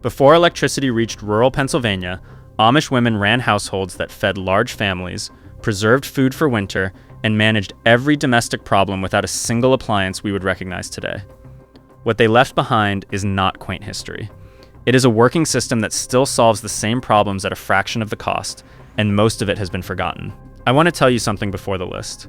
Before electricity reached rural Pennsylvania, Amish women ran households that fed large families, preserved food for winter, and managed every domestic problem without a single appliance we would recognize today. What they left behind is not quaint history. It is a working system that still solves the same problems at a fraction of the cost, and most of it has been forgotten. I want to tell you something before the list.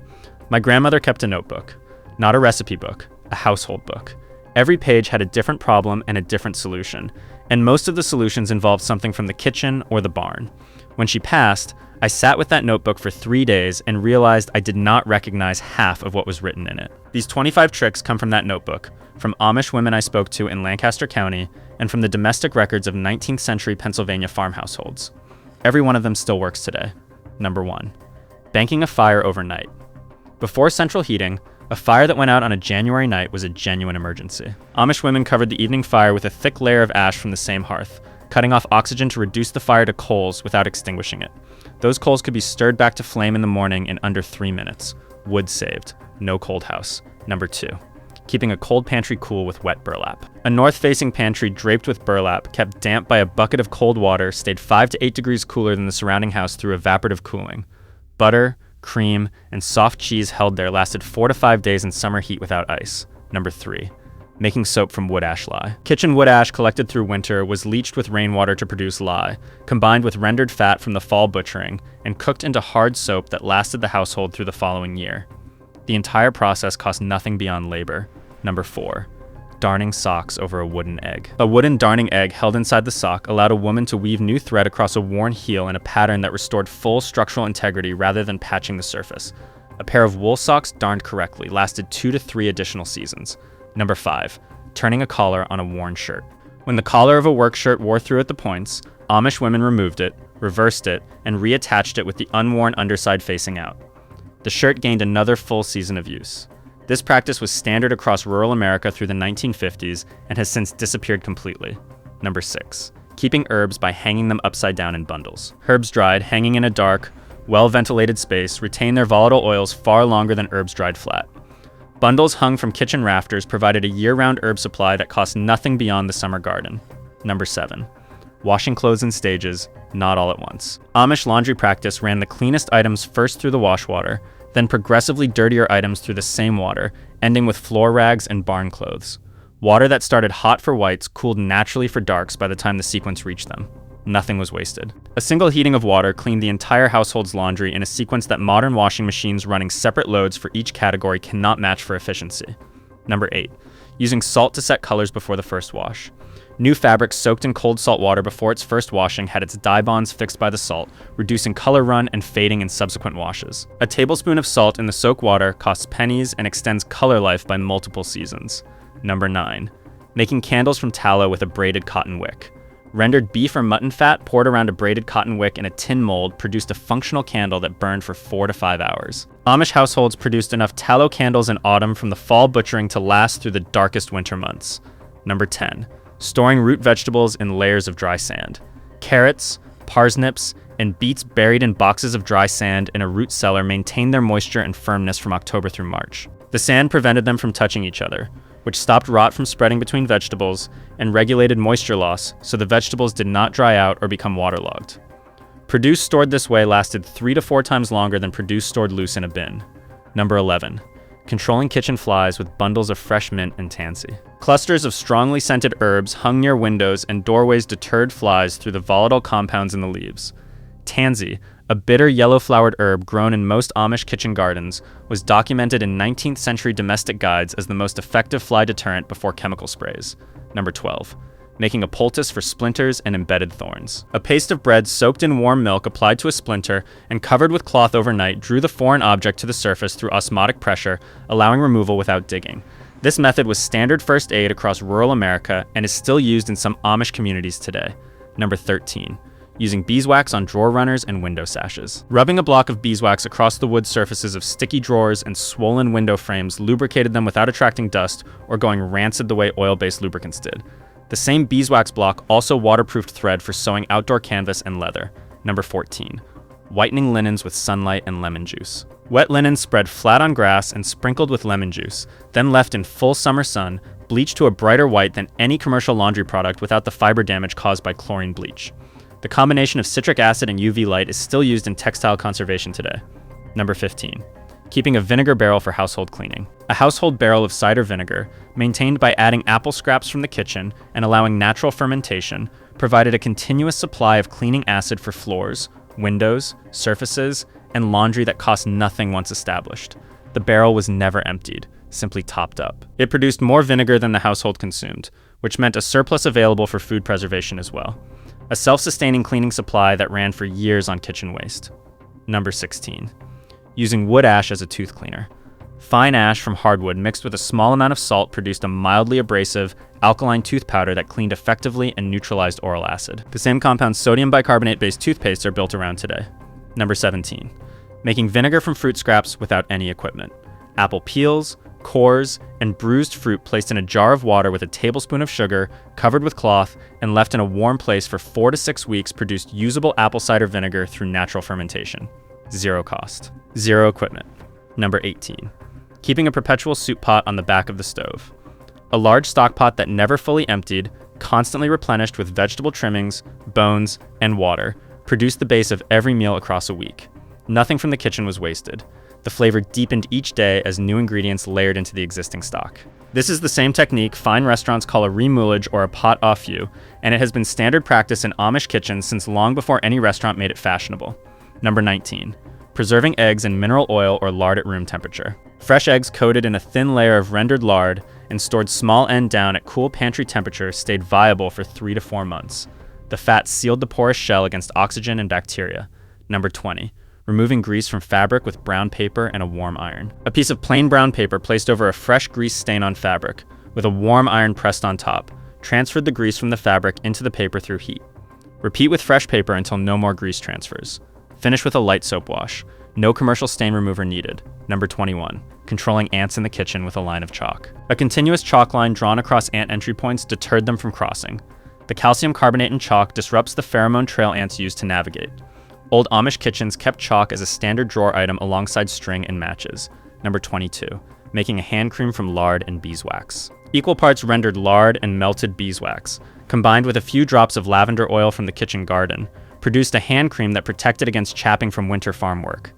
My grandmother kept a notebook, not a recipe book, a household book. Every page had a different problem and a different solution, and most of the solutions involved something from the kitchen or the barn. When she passed, I sat with that notebook for 3 days and realized I did not recognize half of what was written in it. These 25 tricks come from that notebook, from Amish women I spoke to in Lancaster County, and from the domestic records of 19th century Pennsylvania farm households. Every one of them still works today. Number 1, banking a fire overnight. Before central heating, a fire that went out on a January night was a genuine emergency. Amish women covered the evening fire with a thick layer of ash from the same hearth, cutting off oxygen to reduce the fire to coals without extinguishing it. Those coals could be stirred back to flame in the morning in under 3 minutes. Wood saved. No cold house. Number 2, keeping a cold pantry cool with wet burlap. A north-facing pantry draped with burlap, kept damp by a bucket of cold water, stayed 5 to 8 degrees cooler than the surrounding house through evaporative cooling. Butter, cream, and soft cheese held there lasted 4 to 5 days in summer heat without ice. Number 3, making soap from wood ash lye. Kitchen wood ash collected through winter was leached with rainwater to produce lye, combined with rendered fat from the fall butchering, and cooked into hard soap that lasted the household through the following year. The entire process cost nothing beyond labor. Number 4, darning socks over a wooden egg. A wooden darning egg held inside the sock allowed a woman to weave new thread across a worn heel in a pattern that restored full structural integrity rather than patching the surface. A pair of wool socks darned correctly lasted 2 to 3 additional seasons. Number 5, turning a collar on a worn shirt. When the collar of a work shirt wore through at the points, Amish women removed it, reversed it, and reattached it with the unworn underside facing out. The shirt gained another full season of use. This practice was standard across rural America through the 1950s and has since disappeared completely. Number 6, keeping herbs by hanging them upside down in bundles. Herbs dried, hanging in a dark, well-ventilated space, retain their volatile oils far longer than herbs dried flat. Bundles hung from kitchen rafters provided a year-round herb supply that cost nothing beyond the summer garden. Number 7, washing clothes in stages, not all at once. Amish laundry practice ran the cleanest items first through the wash water, then progressively dirtier items through the same water, ending with floor rags and barn clothes. Water that started hot for whites cooled naturally for darks by the time the sequence reached them. Nothing was wasted. A single heating of water cleaned the entire household's laundry in a sequence that modern washing machines running separate loads for each category cannot match for efficiency. Number 8, using salt to set colors before the first wash. New fabric soaked in cold salt water before its first washing had its dye bonds fixed by the salt, reducing color run and fading in subsequent washes. A tablespoon of salt in the soak water costs pennies and extends color life by multiple seasons. Number 9, making candles from tallow with a braided cotton wick. Rendered beef or mutton fat poured around a braided cotton wick in a tin mold produced a functional candle that burned for 4 to 5 hours. Amish households produced enough tallow candles in autumn from the fall butchering to last through the darkest winter months. Number 10, storing root vegetables in layers of dry sand. Carrots, parsnips, and beets buried in boxes of dry sand in a root cellar maintained their moisture and firmness from October through March. The sand prevented them from touching each other, which stopped rot from spreading between vegetables and regulated moisture loss so the vegetables did not dry out or become waterlogged. Produce stored this way lasted 3 to 4 times longer than produce stored loose in a bin. Number 11, controlling kitchen flies with bundles of fresh mint and tansy. Clusters of strongly scented herbs hung near windows and doorways deterred flies through the volatile compounds in the leaves. Tansy, a bitter yellow-flowered herb grown in most Amish kitchen gardens, was documented in 19th century domestic guides as the most effective fly deterrent before chemical sprays. Number 12, making a poultice for splinters and embedded thorns. A paste of bread soaked in warm milk applied to a splinter and covered with cloth overnight drew the foreign object to the surface through osmotic pressure, allowing removal without digging. This method was standard first aid across rural America and is still used in some Amish communities today. Number 13, using beeswax on drawer runners and window sashes. Rubbing a block of beeswax across the wood surfaces of sticky drawers and swollen window frames lubricated them without attracting dust or going rancid the way oil-based lubricants did. The same beeswax block also waterproofed thread for sewing outdoor canvas and leather. Number 14, whitening linens with sunlight and lemon juice. Wet linen spread flat on grass and sprinkled with lemon juice, then left in full summer sun, bleached to a brighter white than any commercial laundry product without the fiber damage caused by chlorine bleach. The combination of citric acid and UV light is still used in textile conservation today. Number 15. Keeping a vinegar barrel for household cleaning. A household barrel of cider vinegar, maintained by adding apple scraps from the kitchen and allowing natural fermentation, provided a continuous supply of cleaning acid for floors, windows, surfaces, and laundry that cost nothing once established. The barrel was never emptied, simply topped up. It produced more vinegar than the household consumed, which meant a surplus available for food preservation as well. A self-sustaining cleaning supply that ran for years on kitchen waste. Number 16. Using wood ash as a tooth cleaner. Fine ash from hardwood mixed with a small amount of salt produced a mildly abrasive, alkaline tooth powder that cleaned effectively and neutralized oral acid. The same compounds sodium bicarbonate-based toothpastes are built around today. Number 17. Making vinegar from fruit scraps without any equipment. Apple peels, cores, and bruised fruit placed in a jar of water with a tablespoon of sugar, covered with cloth, and left in a warm place for 4 to 6 weeks produced usable apple cider vinegar through natural fermentation. Zero cost. Zero equipment. Number 18. Keeping a perpetual soup pot on the back of the stove. A large stock pot that never fully emptied, constantly replenished with vegetable trimmings, bones, and water, produced the base of every meal across a week. Nothing from the kitchen was wasted. The flavor deepened each day as new ingredients layered into the existing stock. This is the same technique fine restaurants call a remoulage or a pot au feu, and it has been standard practice in Amish kitchens since long before any restaurant made it fashionable. Number 19. Preserving eggs in mineral oil or lard at room temperature. Fresh eggs coated in a thin layer of rendered lard and stored small end down at cool pantry temperature stayed viable for 3 to 4 months. The fat sealed the porous shell against oxygen and bacteria. Number 20. Removing grease from fabric with brown paper and a warm iron. A piece of plain brown paper placed over a fresh grease stain on fabric, with a warm iron pressed on top, transferred the grease from the fabric into the paper through heat. Repeat with fresh paper until no more grease transfers. Finish with a light soap wash. No commercial stain remover needed. Number 21. Controlling ants in the kitchen with a line of chalk. A continuous chalk line drawn across ant entry points deterred them from crossing. The calcium carbonate in chalk disrupts the pheromone trail ants use to navigate. Old Amish kitchens kept chalk as a standard drawer item alongside string and matches. Number 22. Making a hand cream from lard and beeswax. Equal parts rendered lard and melted beeswax, combined with a few drops of lavender oil from the kitchen garden, produced a hand cream that protected against chapping from winter farm work.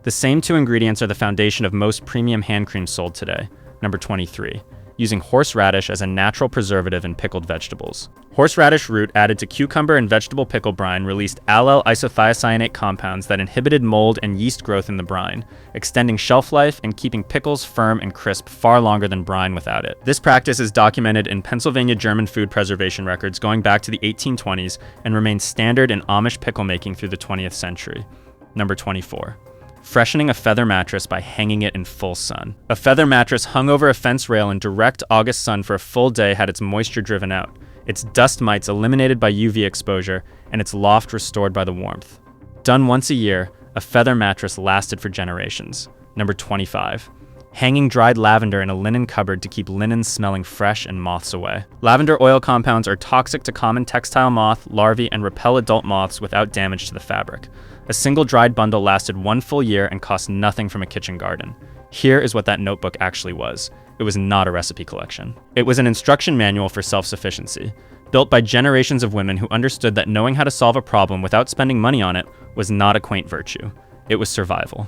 The same 2 ingredients are the foundation of most premium hand creams sold today. Number 23. Using horseradish as a natural preservative in pickled vegetables. Horseradish root added to cucumber and vegetable pickle brine released allyl isothiocyanate compounds that inhibited mold and yeast growth in the brine, extending shelf life and keeping pickles firm and crisp far longer than brine without it. This practice is documented in Pennsylvania German food preservation records going back to the 1820s and remains standard in Amish pickle making through the 20th century. Number 24. Freshening a feather mattress by hanging it in full sun. A feather mattress hung over a fence rail in direct August sun for a full day had its moisture driven out, its dust mites eliminated by UV exposure, and its loft restored by the warmth. Done once a year, a feather mattress lasted for generations. Number 25. Hanging dried lavender in a linen cupboard to keep linen smelling fresh and moths away. Lavender oil compounds are toxic to common textile moth, larvae, and repel adult moths without damage to the fabric. A single dried bundle lasted 1 full year and cost nothing from a kitchen garden. Here is what that notebook actually was. It was not a recipe collection. It was an instruction manual for self-sufficiency, built by generations of women who understood that knowing how to solve a problem without spending money on it was not a quaint virtue. It was survival.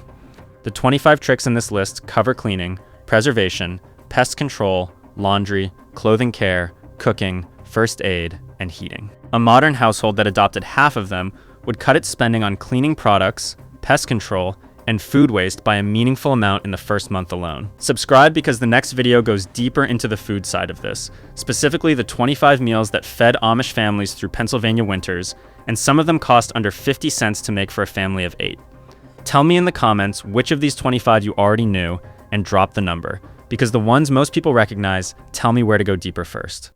The 25 tricks in this list cover cleaning, preservation, pest control, laundry, clothing care, cooking, first aid, and heating. A modern household that adopted half of them would cut its spending on cleaning products, pest control, and food waste by a meaningful amount in the first month alone. Subscribe because the next video goes deeper into the food side of this, specifically the 25 meals that fed Amish families through Pennsylvania winters, and some of them cost under 50 cents to make for a family of 8. Tell me in the comments which of these 25 you already knew, and drop the number, because the ones most people recognize tell me where to go deeper first.